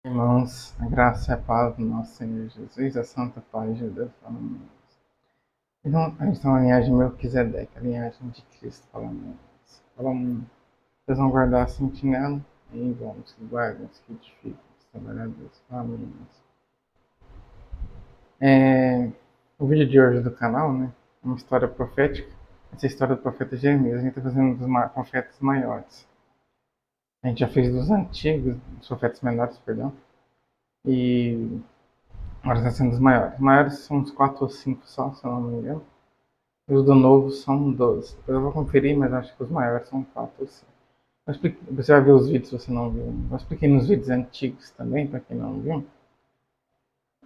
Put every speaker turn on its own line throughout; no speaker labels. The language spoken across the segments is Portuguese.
Irmãos, a graça e a paz do nosso Senhor Jesus, a santa paz de Deus, falamos. Então, a gente tem uma linhagem Melquisedeque, a linhagem de Cristo, falamos. Falamos, Deus não guardar a sentinela, e vamos que guardam, os que edificam, os trabalhadores, falamos. O vídeo de hoje do canal, né, é uma história profética, essa é a história do profeta Jeremias, a gente está fazendo dos profetas maiores. A gente já fez dos antigos, dos profetas menores, perdão, e agora está sendo os maiores. Os maiores são uns 4 ou 5 só, se eu não me engano. E os do novo são 12. Eu vou conferir, mas acho que os maiores são 4 ou 5. Você vai ver os vídeos se você não viu. Eu expliquei nos vídeos antigos também, para quem não viu.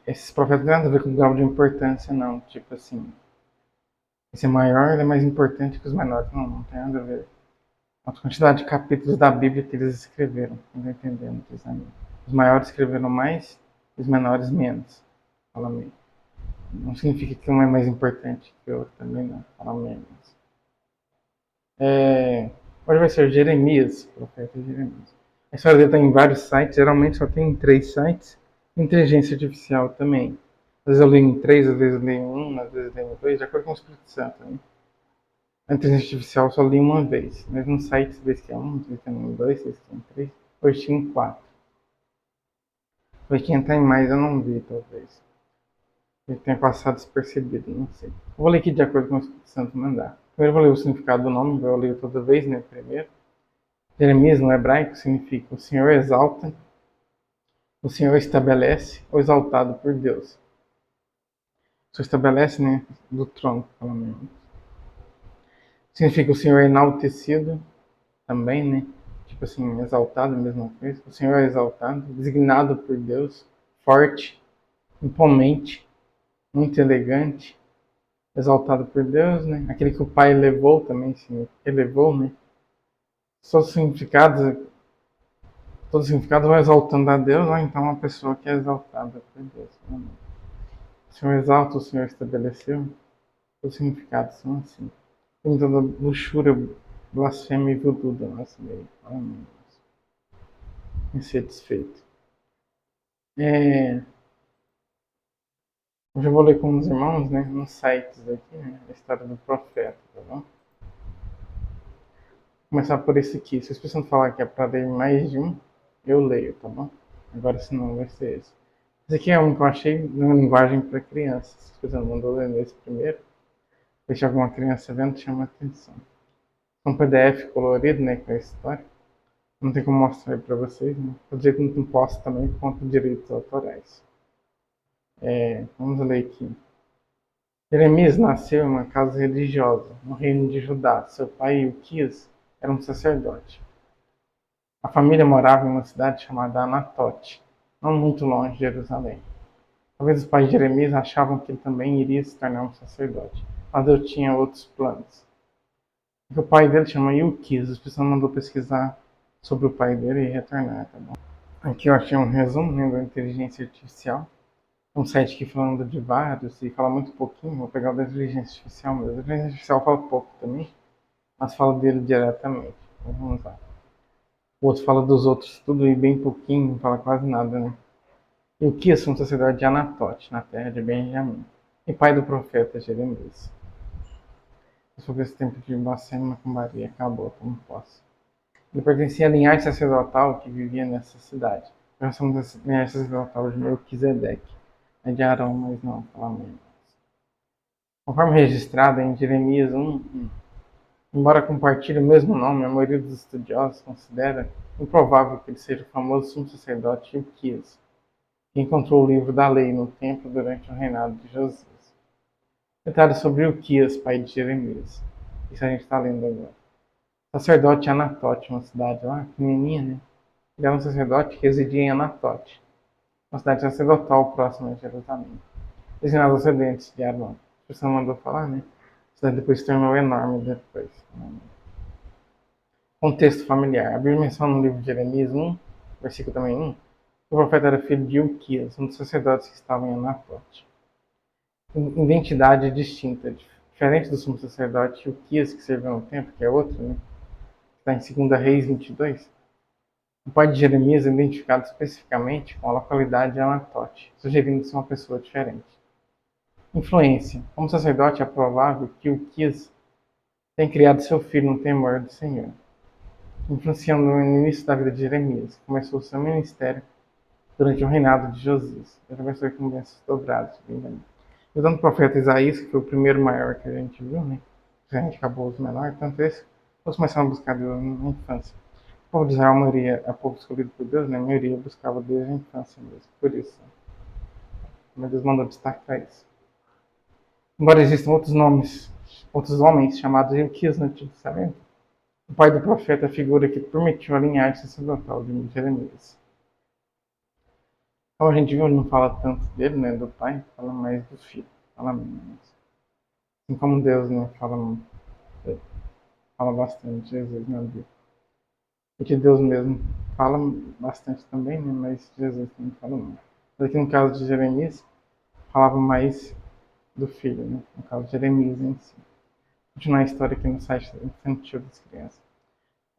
Esses profetas não tem nada a ver com o grau de importância, não. Tipo assim, esse maior ele é mais importante que os menores. Não, não tem nada a ver. A quantidade de capítulos da Bíblia que eles escreveram. Não estou entendendo isso aí. Os maiores escreveram mais, os menores menos. Fala meio. Não significa que um é mais importante que o outro também, não. Fala menos. Hoje vai ser Jeremias, profeta Jeremias. A história dele está em vários sites, geralmente só tem em 3 sites. Inteligência artificial também. Às vezes eu leio em 3, às vezes eu leio em 1, às vezes eu leio em 2, de acordo com o Espírito Santo. Né? A inteligência artificial eu só li uma vez, mas no site você vê que é 1, você vê que é em 2, você vê que é em 3. Hoje tinha em 4. Foi quem está em mais eu não vi, talvez. Ele tenha passado despercebido, não sei. Eu vou ler aqui de acordo com o Espírito Santo mandar. Primeiro eu vou ler o significado do nome, eu leio toda vez, né? Primeiro. Jeremias, no hebraico, significa o Senhor exalta, o Senhor estabelece, ou exaltado por Deus. O Senhor estabelece, né? Do trono, pelo menos. Significa o Senhor enaltecido, também, né? Tipo assim, exaltado, a mesma coisa. O Senhor é exaltado, designado por Deus, forte, imponente, muito elegante, exaltado por Deus, né? Aquele que o Pai elevou também, elevou, né? Todos os significados vão exaltando a Deus, ou então uma pessoa que é exaltada por Deus. Né? O Senhor exalta, o Senhor estabeleceu. Os significados são assim. Tem toda luxúria, blasfêmia e voodoo da nossa lei. Insatisfeito. Hoje eu vou ler com os irmãos, né? Nos sites aqui, né? A história do profeta, tá bom? Vou começar por esse aqui. Se vocês precisam falar que é para ler mais de um, eu leio, tá bom? Agora senão vai ser esse. Esse aqui é um que eu achei numa linguagem para crianças. Se você não mandou ler esse primeiro, deixa alguma criança vendo, chama atenção. É um PDF colorido, né, com a história. Não tem como mostrar aí para vocês, né? Do jeito que não posso também por conta de direitos autorais. Vamos ler aqui. Jeremias nasceu em uma casa religiosa, no reino de Judá. Seu pai, Ilquias, era um sacerdote. A família morava em uma cidade chamada Anatote, não muito longe de Jerusalém. Talvez os pais de Jeremias achavam que ele também iria se tornar um sacerdote, mas Deus tinha outros planos. O pai dele chama Ilquias, as pessoas mandou pesquisar sobre o pai dele e retornar, tá bom? Aqui eu achei um resumo, né, da inteligência artificial. Um site aqui falando de vários e fala muito pouquinho. Vou pegar o da inteligência artificial mesmo. A inteligência artificial fala pouco também, mas fala dele diretamente. Então, vamos lá. O outro fala dos outros tudo e bem pouquinho, não fala quase nada, né? Ilquias foi um sacerdote de Anatote, na terra de Benjamim, e pai do profeta Jeremias. Sobre esse tempo de blasfêmia com Maria acabou, como posso. Ele pertencia à linhagem sacerdotal que vivia nessa cidade. Nós somos a linhagem sacerdotal de Melquisedeque. É de Arão, mas não, fala menos. Conforme registrado em Jeremias 1, embora compartilhe o mesmo nome, a maioria dos estudiosos considera improvável que ele seja o famoso sumo sacerdote Ilquias, que encontrou o livro da lei no templo durante o reinado de Josias. Detalhes sobre Ilquias, pai de Jeremias. Isso a gente está lendo agora. Sacerdote Anatote, uma cidade lá, pequenininha, né? Ele era um sacerdote que residia em Anatote, uma cidade sacerdotal próxima de Jerusalém. Designado aos descendentes de Arão. A pessoa mandou falar, né? A cidade depois se tornou enorme depois. Contexto familiar. A Bíblia menciona no livro de Jeremias 1, versículo também 1, que o profeta era filho de Ilquias, um dos sacerdotes que estavam em Anatote. Identidade distinta. Diferente do sumo sacerdote Ilquias, que serviu no templo, que é outro, né? Está em 2 Reis 22. O pai de Jeremias é identificado especificamente com a localidade de Anatote, sugerindo ser uma pessoa diferente. Influência. Como sacerdote, é provável que Uquias tenha criado seu filho no temor do Senhor, influenciando no início da vida de Jeremias, que começou seu ministério durante o reinado de Josias. Ele começou com bênçãos dobradas. Usando o profeta Isaías, que foi o primeiro maior que a gente viu, né? A gente acabou os menores, tanto esse, eles começaram a buscar Deus na infância. O povo de Israel, a maioria, é povo escolhido por Deus, né? A maioria buscava desde a infância mesmo, por isso. Mas Deus mandou destacar isso. Embora existam outros homens chamados Ilquias no Antigo Testamento, o pai do profeta é a figura que permitiu a linhagem sacerdotal de Jeremias. Como a gente viu, não fala tanto dele, né, do pai, fala mais do filho, fala menos. Assim como Deus, né, fala bastante Jesus na Bíblia. E que Deus mesmo fala bastante também, né, mas Jesus também fala muito. Mas aqui no caso de Jeremias, falava mais do filho, né, no caso de Jeremias em si. Vou continuar a história aqui no site infantil das crianças.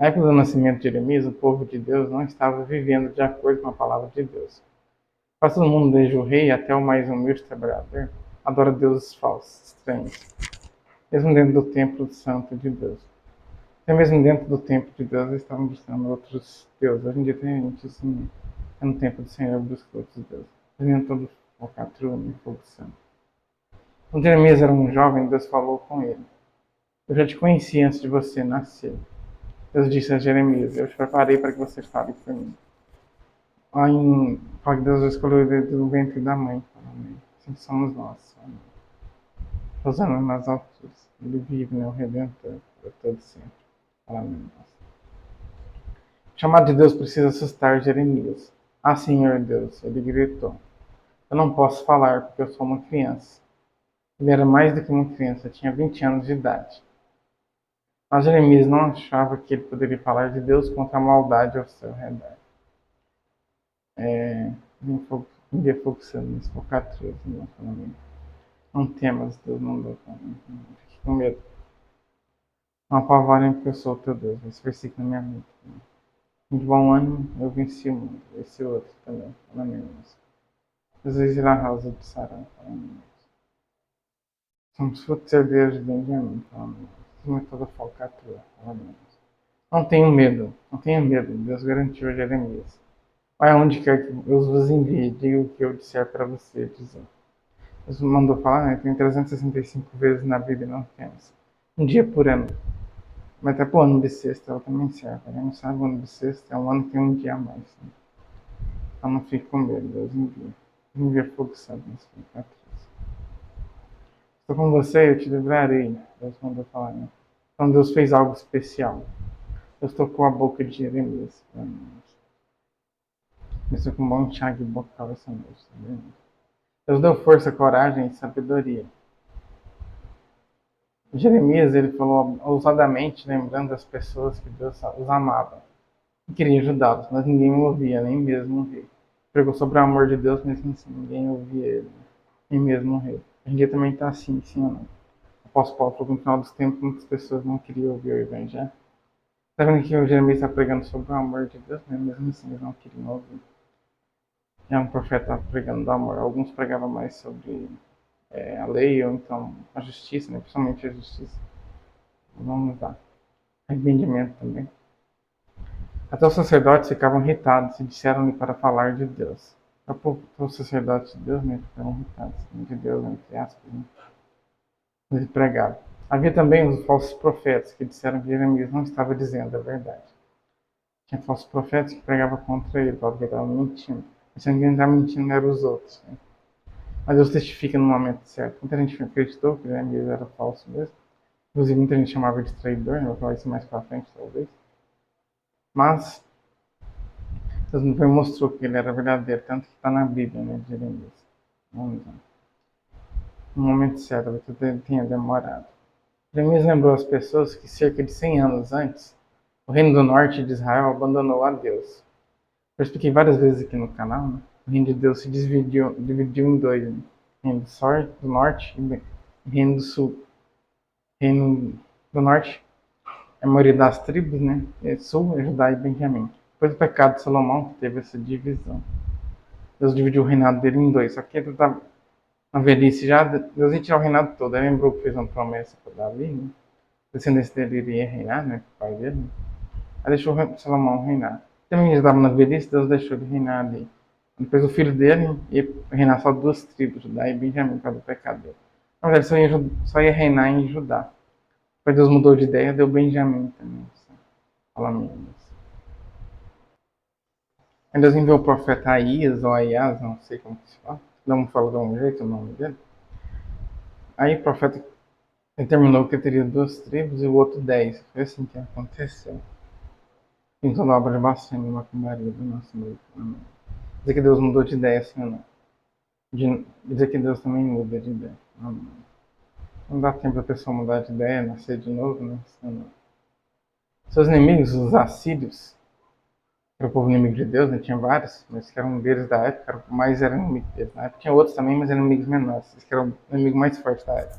Na época do nascimento de Jeremias, o povo de Deus não estava vivendo de acordo com a palavra de Deus. Quase todo mundo, desde o rei até o mais humilde trabalhador, adora deuses falsos, estranhos, mesmo dentro do templo santo de Deus. Até mesmo dentro do templo de Deus, eles estavam buscando outros deuses. Hoje em dia tem gente assim, no templo do Senhor busca outros deuses. Eles todo falcatrua e fogo santo. Quando Jeremias era um jovem, Deus falou com ele. Eu já te conheci antes de você nascer. Deus disse a Jeremias, eu te preparei para que você fale por mim. Fala que Deus escolheu ele do ventre da mãe. Amém. Assim somos nós. Rosana nas alturas. Ele vive, né, o Redentor, para todo sempre. Amém. O chamado de Deus precisa assustar Jeremias. Ah, Senhor Deus, ele gritou. Eu não posso falar porque eu sou uma criança. Ele era mais do que uma criança, tinha 20 anos de idade. Mas Jeremias não achava que ele poderia falar de Deus contra a maldade ao seu redor. Envia fogo santo nesse focatruz, não temas, Deus mandou. Não fique com medo. Não apavorem porque eu sou o teu Deus. Esse versículo na minha mente. De bom ânimo, eu venci o mundo. Esse outro também. Amém. Jesus irá a rosa de Sarão. Somos frutos herdeiros de Benjamim. Somos toda falcatrua. Não tenham medo. Não tenha medo. Deus garantiu a Jeremias. Vai aonde quer que eu vos envie. Diga o que eu disser para você dizer. Deus mandou falar, né? Tem 365 vezes na Bíblia, não temos. Um dia por ano. Mas até pro ano bissexto ela também serve. Quem não sabe, o ano bissexto é um ano que tem um dia a mais. Né? Então não fique com medo, Deus envia. Envia fogo santo nesse focatruz. Estou com você, eu te livrarei. Deus mandou falar, né? Então Deus fez algo especial. Deus tocou a boca de Jeremias. Começou com um bom enxágue bocal essa noite. Tá Deus deu força, coragem e sabedoria. Jeremias, ele falou ousadamente, lembrando as pessoas que Deus os amava e queria ajudá-los, mas ninguém o ouvia, nem mesmo o rei. Pregou sobre o amor de Deus, mesmo assim, ninguém ouvia ele, nem mesmo o rei. Hoje em dia também está assim, sim ou não? O apóstolo Paulo falou que no final dos tempos muitas pessoas não queriam ouvir o evangelho. Está vendo que o Jeremias está pregando sobre o amor de Deus, mas mesmo assim eles não queriam ouvir. É um profeta pregando do amor. Alguns pregavam mais sobre a lei ou então a justiça, né? Principalmente a justiça. Vamos lá. Arrependimento também. Até os sacerdotes ficavam irritados e disseram-lhe para falar de Deus. Os sacerdotes de Deus, né, ficavam irritados de Deus, entre aspas, né? Eles pregavam. Havia também os falsos profetas que disseram que Jeremias não estava dizendo a verdade. Tinha falsos profetas que pregavam contra ele, falavam que ele estava mentindo. Mas quem estava mentindo eram os outros. Né? Mas Deus testifica no momento certo. Muita gente acreditou que Jeremias era falso mesmo. Inclusive, muita gente chamava ele de traidor, né? Vou falar isso mais pra frente, talvez. Mas Deus mostrou que ele era verdadeiro, tanto que está na Bíblia, né, de Jeremias. Vamos lá. No momento certo, tudo tinha demorado. Jeremias lembrou às pessoas que cerca de 100 anos antes, o reino do norte de Israel abandonou a Deus. Eu expliquei várias vezes aqui no canal, né? O reino de Deus se dividiu em dois, né? Reino do norte e reino do sul. Reino do norte é a maioria das tribos, né? Sul é Judá e Benjamim. Depois do pecado de Salomão, que teve essa divisão. Deus dividiu o reinado dele em dois. Só que ele estava na velhice já, Deus ia tirar o reinado todo. Ele lembrou que fez uma promessa para Davi, né? A descendência dele iria reinar, né? O pai dele. Né? Aí deixou Salomão reinar. Também ele estava na velhice, Deus deixou ele reinar ali. Depois o filho dele ia reinar só duas tribos, Judá e Benjamim, por causa do pecado dele. Na verdade, só ia reinar em Judá. Depois Deus mudou de ideia, deu Benjamim também. Fala menos. Aí Deus enviou o profeta Aías, ou Aias, não sei como que se fala. Cada um fala de um jeito o nome dele. Aí o profeta determinou que teria duas tribos e o outro 10. Foi assim que aconteceu. Em toda obra de blasfêmia e macumbaria do nosso meio. Amém. Dizer que Deus mudou de ideia, assim ou não. Dizer que Deus também muda de ideia. Amém. Não dá tempo a pessoa mudar de ideia, nascer de novo, né? Assim ou não. Seus inimigos, os assírios, que era o povo inimigo de Deus, né? Tinha vários, mas que eram deles da época, mais eram inimigos deles. Na época tinha outros também, mas eram inimigos menores. Esses que eram o inimigo mais forte da época.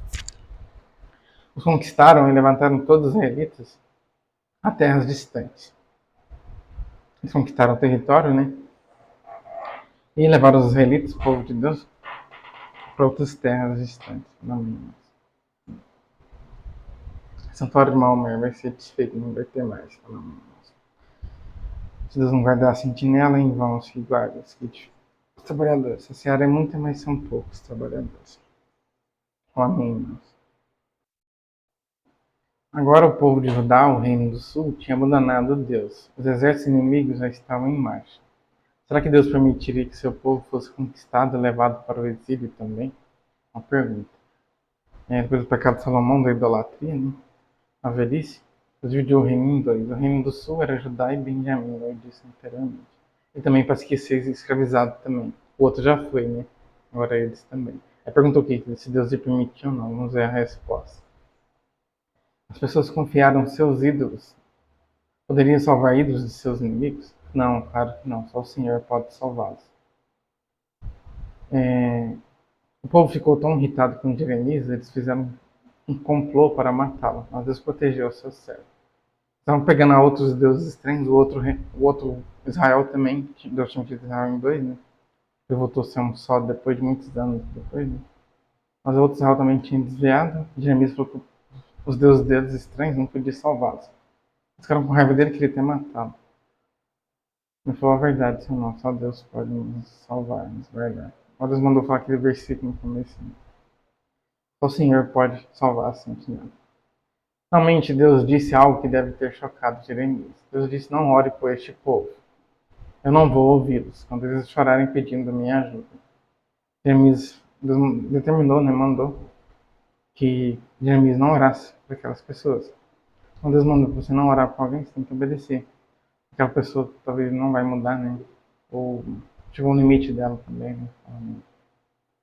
Os conquistaram e levantaram todos os israelitas a terras distantes. Eles conquistaram o território, né? E levaram os israelitas, o povo de Deus, para outras terras distantes. O santuário de Maomé vai ser desfeito, não vai ter mais. Se Deus não guardar a sentinela, em vão se guarda. Os trabalhadores. Essa seara é muita, mas são poucos trabalhadores. Amém, irmãos. Agora o povo de Judá, o reino do sul, tinha abandonado Deus. Os exércitos inimigos já estavam em marcha. Será que Deus permitiria que seu povo fosse conquistado e levado para o exílio também? Uma pergunta. Depois do pecado de Salomão, da idolatria, né? A velhice, Deus dividiu o reino em dois. O reino do sul era Judá e Benjamim, eu disse anteriormente. E também para esquecer escravizado também. O outro já foi, né? Agora eles também. Aí perguntou o que? Se Deus lhe permitiu ou não. Vamos ver a resposta. As pessoas confiaram seus ídolos. Poderiam salvar ídolos de seus inimigos? Não, claro que não. Só o Senhor pode salvá-los. O povo ficou tão irritado com Jeremias, eles fizeram um complô para matá-lo. Mas Deus protegeu o seu servo. Estavam pegando a outros deuses estranhos, o outro Israel também. Deus tinha feito Israel em dois, né? Ele voltou a ser um só depois de muitos anos depois, né? Mas o outro Israel também tinha desviado. Jeremias falou que os deuses deles estranhos não podiam salvá-los. Eles ficaram com raiva dele e queriam até matá-lo. Ele falou a verdade, Senhor, não, só Deus pode nos salvar, nos guardar. Mas Deus mandou falar aquele versículo no começo. Só o Senhor pode salvar a sentinela. Finalmente, Deus disse algo que deve ter chocado Jeremias. Deus disse, não ore por este povo. Eu não vou ouvi-los quando eles chorarem pedindo minha ajuda. Jeremias determinou, né, mandou que Jeremias não orasse por aquelas pessoas. Quando Deus mandou você não orar por alguém, você tem que obedecer. Aquela pessoa talvez não vai mudar, né? Ou chegou no limite dela também, né?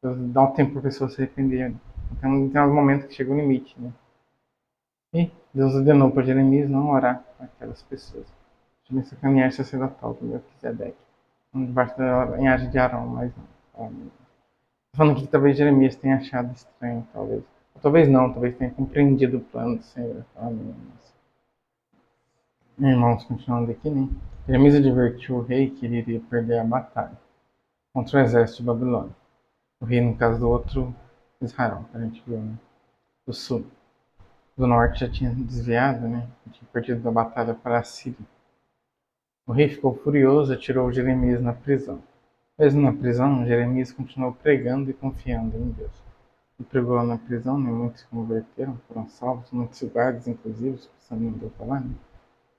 Deus dá um tempo para a pessoa se arrepender. Então tem um momento que chega o limite, né? E Deus ordenou para Jeremias não orar para aquelas pessoas. Também sacanear sacerdotal do Melquisedeque. Debaixo da linhagem de Arão, mas não. Falando que talvez Jeremias tenha achado estranho, talvez. Ou talvez não, talvez tenha compreendido o plano do Senhor. Amém. Irmãos, continuando aqui, né? Jeremias advertiu o rei que ele iria perder a batalha contra o exército de Babilônia. O rei, no caso do outro Israel, que a gente viu, né? Do sul. Do norte já tinha desviado, né? Tinha perdido a batalha para a Síria. O rei ficou furioso e atirou Jeremias na prisão. Mesmo na prisão, Jeremias continuou pregando e confiando em Deus. Ele pregou lá na prisão, né? Muitos se converteram, foram salvos, muitos guardas, inclusive, o Espírito Santo mandou falar, né?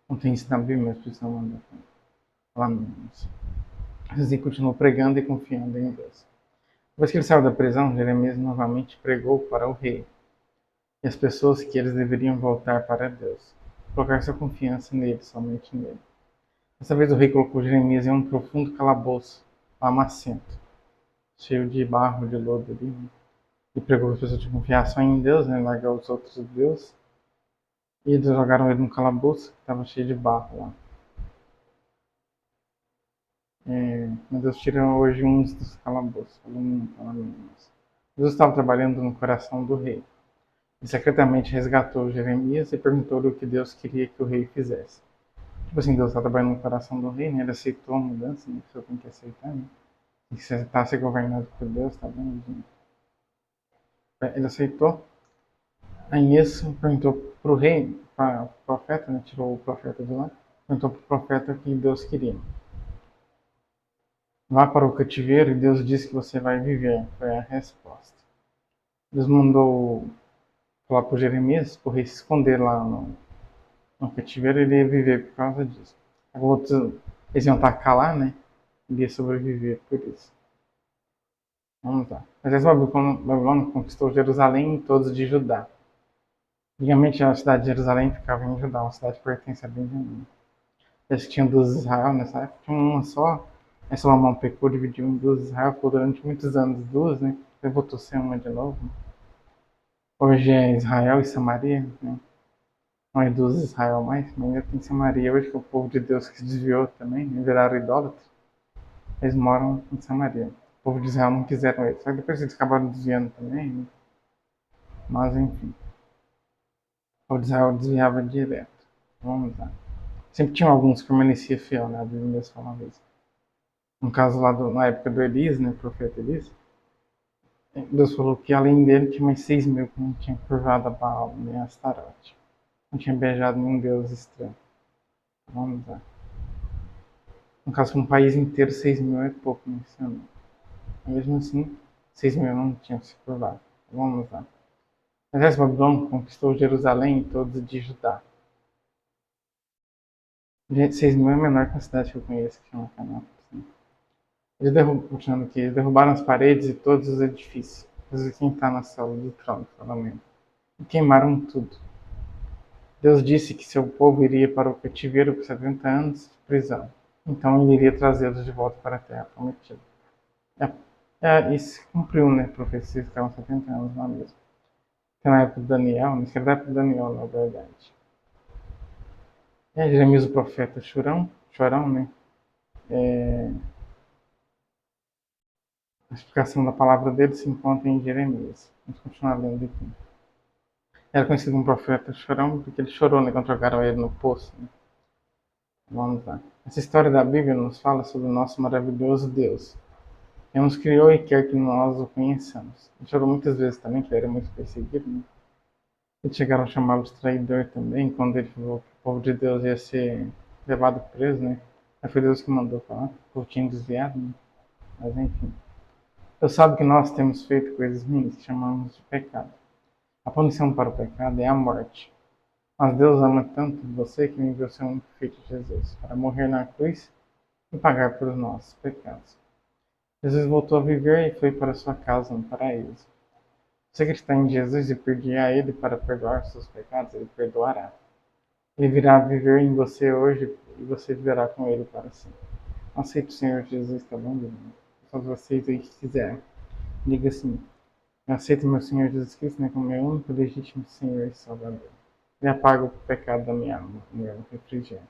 Não tem isso na Bíblia, mas o Espírito Santo mandou falar menos. Jesus continuou pregando e confiando em Deus. Depois que ele saiu da prisão, Jeremias novamente pregou para o rei e as pessoas que eles deveriam voltar para Deus, colocar sua confiança nele, somente nele. Dessa vez o rei colocou Jeremias em um profundo calabouço, lamacento, cheio de barro, de lodo ali, né? E pregou que as pessoas tinham que confiar só em Deus, né? Largar os outros deuses. E eles jogaram ele no calabouço, que estava cheio de barro lá. Mas Deus tira hoje uns dos calabouços. Deus estava trabalhando no coração do rei. E secretamente resgatou Jeremias e perguntou-lhe o que Deus queria que o rei fizesse. Tipo assim, Deus está trabalhando no coração do rei, né? Ele aceitou a mudança, né? A pessoa tem que aceitar, né? Tem que aceitar ser governado por Deus, tá bem? Ele aceitou. Aí nisso, perguntou pro rei, para o profeta, né? Tirou o profeta de lá. Perguntou pro profeta o que Deus queria. Vá para o cativeiro e Deus disse que você vai viver. Foi a resposta. Deus mandou falar para Jeremias, para o rei se esconder lá no cativeiro, ele ia viver por causa disso. Outros, eles iam atacar lá, né? Ele ia sobreviver por isso. Vamos lá. Mas essa Babilônia conquistou Jerusalém e todos de Judá. Antigamente a cidade de Jerusalém ficava em Judá, uma cidade que pertence a Benjamim. Eles tinham duas Israel nessa época, tinha uma só. Aí Salomão pecou, dividiu em duas Israel, ficou durante muitos anos duas, né? Depois voltou a ser uma de novo. Hoje é Israel e Samaria, né? Não é duas Israel mais, mas ainda tem Samaria. Hoje que o povo de Deus que se desviou também, né? Viraram idólatras, eles moram em Samaria. O povo de Israel não quiseram eles, só que depois eles acabaram desviando também, né? Mas enfim, o povo de Israel desviava direto. Vamos lá. Sempre tinha alguns que permaneciam fiel, né? A Bíblia mesmo falava isso. No caso lá na época do Elias, né? O profeta Elias, Deus falou que além dele tinha mais 6.000 que não tinham curvado a Baal nem a Astarote. Não tinha beijado nenhum deus estranho. Vamos lá. No caso, para um país inteiro, 6.000 é pouco nesse ano. Mesmo assim, 6.000 não tinham se curvado. Vamos lá. O exército babilônico conquistou Jerusalém e todos de Judá. 6.000 é menor que a cidade que eu conheço, que chama Canápolis. Né? Continuando aqui, eles derrubaram as paredes e todos os edifícios. Mas quem está na sala do trono, falando. E queimaram tudo. Deus disse que seu povo iria para o cativeiro por 70 anos de prisão. Então ele iria trazê-los de volta para a terra prometida. Isso se cumpriu, né? A profecia ficaram 70 anos lá mesmo. Até na época de Daniel, na época de Daniel, na verdade. Jeremias, o profeta chorão, né? A explicação da palavra dele se encontra em Jeremias. Vamos continuar lendo aqui. Era conhecido como profeta chorão porque ele chorou, né? Quando jogaram ele no poço. Né? Vamos lá. Essa história da Bíblia nos fala sobre o nosso maravilhoso Deus. Ele nos criou e quer que nós o conheçamos. Ele chorou muitas vezes também, que ele era muito perseguido. Né? Eles chegaram a chamá-lo de traidor também, quando ele falou que o povo de Deus ia ser levado preso, né? Aí foi Deus que mandou falar, o povo tinha desviado, né? Mas enfim. Deus sabe que nós temos feito coisas ruins que chamamos de pecado. A punição para o pecado é a morte. Mas Deus ama tanto você que enviou seu único filho Jesus para morrer na cruz e pagar pelos nossos pecados. Jesus voltou a viver e foi para sua casa no paraíso. Você que está em Jesus e pedir a Ele para perdoar seus pecados, Ele perdoará. Ele virá viver em você hoje e você viverá com Ele para sempre. Aceite o Senhor Jesus, tá bom? Todos vocês aí que quiserem. Diga assim, eu aceito meu Senhor Jesus Cristo, né, como meu único legítimo Senhor e Salvador. Ele apaga o pecado da minha alma, meu refrigério.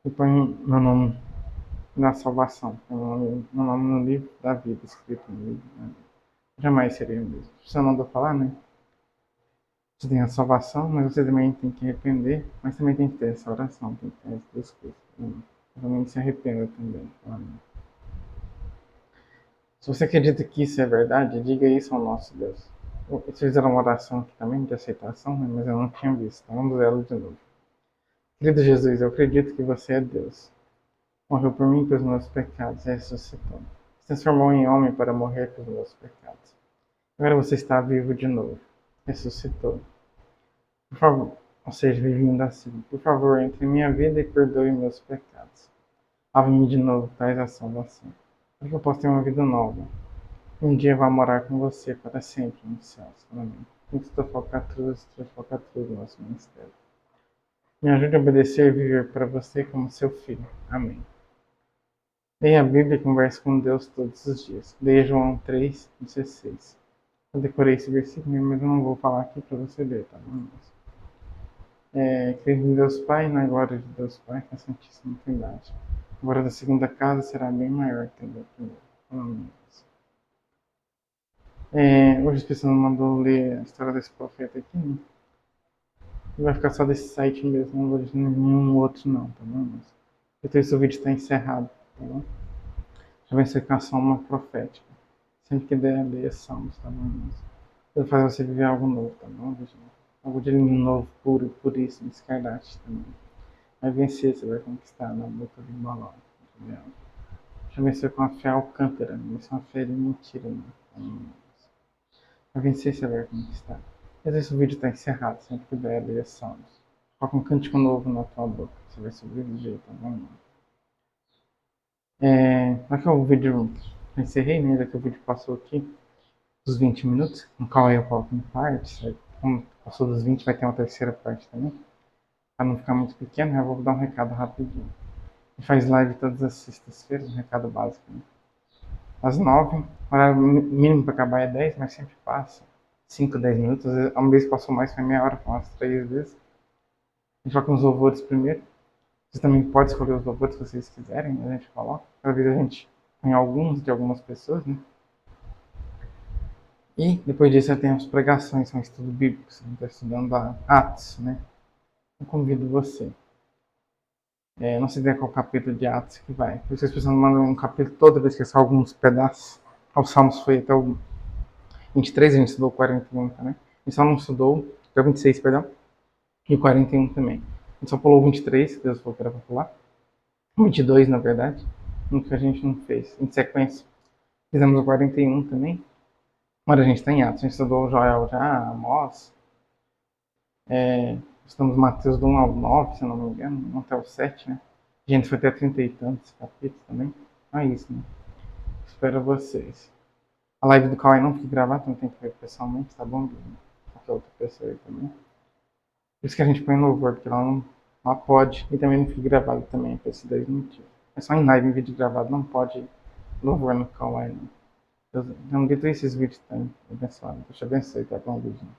E põe meu nome na salvação, meu nome no livro da vida, escrito no livro da vida. Jamais seria o mesmo. Você não mandou falar, né? Você tem a salvação, mas você também tem que arrepender, mas também tem que ter essa oração, tem que ter as duas coisas. Realmente se arrependa também. Amém. Se você acredita que isso é verdade, diga isso ao nosso Deus. Eles fizeram uma oração aqui também de aceitação, né? Mas eu não tinha visto. Então vamos ler ela de novo. Querido Jesus, eu acredito que você é Deus. Morreu por mim e pelos meus pecados e ressuscitou. Se transformou em homem para morrer pelos meus pecados. Agora você está vivo de novo. Ressuscitou. Por favor, ou seja, vivinho da Silva. Por favor, entre em minha vida e perdoe meus pecados. Lave-me de novo, traz a salvação. Para que eu possa ter uma vida nova. Um dia vá morar com você para sempre nos céus. Amém. Cristo falcatruz, nosso ministério. Me ajude a obedecer e viver para você como seu filho. Amém. Leia a Bíblia e converse com Deus todos os dias. Leia João 3,16. Eu decorei esse versículo, mas eu não vou falar aqui para você ler, tá bom? Creio em Deus Pai, na glória de Deus Pai, que é a Santíssima Trindade. Agora da segunda casa será bem maior que a da primeira. Amém. Hoje a pessoa mandou ler a história desse profeta aqui, né? E vai ficar só desse site mesmo, não vou de nenhum outro não, tá bom? Mas, então esse vídeo está encerrado, tá bom? Já vai ser com a uma profética. Sempre que der, leia Salmos, tá bom? Mas vai fazer você viver algo novo, tá bom? Algo de novo, puro, puríssimo, escarlate também. Vai vencer, você vai conquistar na luta de balão, entendeu? Já venceu com a fé Alcântara, isso é uma fé de mentira, né? Vai vencer, você vai conquistar. Mas esse vídeo está encerrado, sempre que der, leia Salmos. Coloca um cântico novo na tua boca, você vai sobreviver, tá bom? Já que o vídeo encerrei, né? Já que o vídeo passou aqui dos 20 minutos, no qual eu coloco em partes, aí, como passou dos 20, vai ter uma terceira parte também. Para não ficar muito pequeno, eu vou dar um recado rapidinho. A gente faz live todas as sextas-feiras, um recado básico. Né? Às 9, o horário mínimo para acabar é 10, mas sempre passa 5, 10 minutos. Às vezes, uma vez passou mais, foi meia hora, foi umas 3 vezes. A gente coloca uns louvores primeiro. Vocês também podem escolher os louvores que vocês quiserem, a gente coloca. Cada vez a gente põe alguns de algumas pessoas, né? E depois disso já temos pregações, são estudo bíblico, você está estudando Atos, né? Eu convido você. Não sei qual capítulo de Atos que vai. Vocês precisam mandar um capítulo todo, vez que é só alguns pedaços. O Salmos foi até o 23, a gente estudou o 41 também. A gente só não estudou, até o 26, perdão. E o 41 também. A gente só pulou o 23, que Deus falou que era para pular. O 22, na verdade. O que a gente não fez. Em sequência, fizemos o 41 também. Mas a gente está em Atos. A gente estudou o Joel já, Amós. Estamos em Mateus do 1 ao 9, se eu não me engano. Até o 7, né? A gente foi até 30 e tantos capítulos também. É isso, né? Espero vocês. A live do Kawaii não fica gravada, então tem que ver pessoalmente, tá bom? Qualquer outra pessoa aí também. Por isso que a gente põe no louvor, porque ela pode. E também não fica gravado também, por esses 10 motivos. É só em live, em vídeo gravado, não pode louvor no Kawaii, não. Então, dito isso, esses vídeos estão abençoados. Deus te abençoe, tá bom, Luizinho?